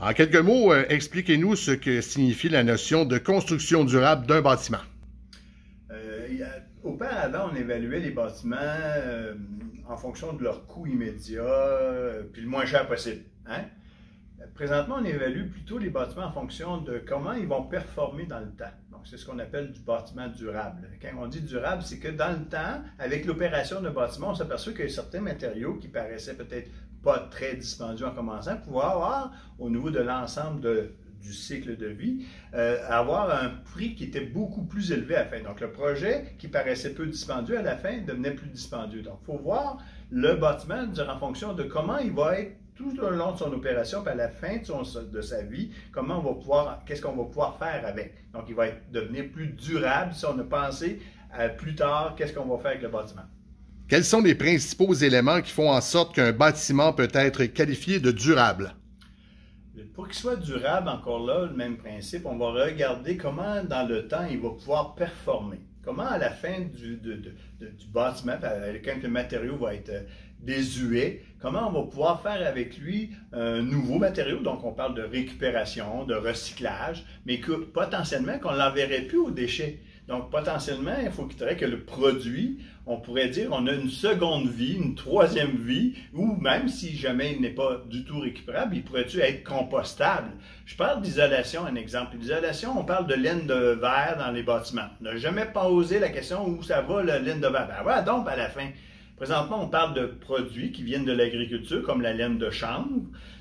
En quelques mots, expliquez-nous ce que signifie la notion de construction durable d'un bâtiment. Auparavant, on évaluait les bâtiments en fonction de leur coût immédiat, puis le moins cher possible. Hein? Présentement, on évalue plutôt les bâtiments en fonction de comment ils vont performer dans le temps. Donc, c'est ce qu'on appelle du bâtiment durable. Quand on dit durable, c'est que dans le temps, avec l'opération d'un bâtiment, on s'aperçoit que certains matériaux qui paraissaient peut-être pas très dispendieux en commençant, pouvaient avoir, au niveau de l'ensemble du cycle de vie, avoir un prix qui était beaucoup plus élevé à la fin. Donc, le projet qui paraissait peu dispendieux à la fin devenait plus dispendieux. Donc, il faut voir le bâtiment en fonction de comment il va être tout au long de son opération, puis à la fin de sa vie, qu'est-ce qu'on va pouvoir faire avec. Donc, il va devenir plus durable si on a pensé plus tard, qu'est-ce qu'on va faire avec le bâtiment. Quels sont les principaux éléments qui font en sorte qu'un bâtiment peut être qualifié de durable? Pour qu'il soit durable, encore là, le même principe, on va regarder comment dans le temps il va pouvoir performer. Comment à la fin du bâtiment, quand le matériau va être désuet, comment on va pouvoir faire avec lui un nouveau matériau. Donc on parle de récupération, de recyclage, mais que potentiellement qu'on ne l'enverrait plus aux déchets. Donc, potentiellement, il faudrait que le produit, on pourrait dire, on a une seconde vie, une troisième vie, ou même si jamais il n'est pas du tout récupérable, il pourrait être compostable. Je parle d'isolation, un exemple. L'isolation, on parle de laine de verre dans les bâtiments. On n'a jamais posé la question où ça va, la laine de verre. Ben voilà, donc, à la fin. Présentement, on parle de produits qui viennent de l'agriculture, comme la laine de chanvre.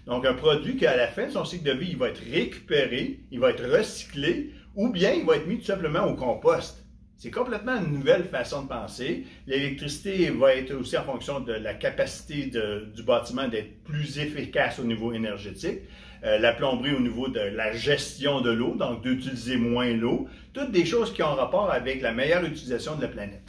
Donc, un produit qui, à la fin de son cycle de vie, il va être récupéré, il va être recyclé, ou bien il va être mis tout simplement au compost. C'est complètement une nouvelle façon de penser. L'électricité va être aussi en fonction de la capacité du bâtiment d'être plus efficace au niveau énergétique. La plomberie au niveau de la gestion de l'eau, donc d'utiliser moins l'eau. Toutes des choses qui ont rapport avec la meilleure utilisation de la planète.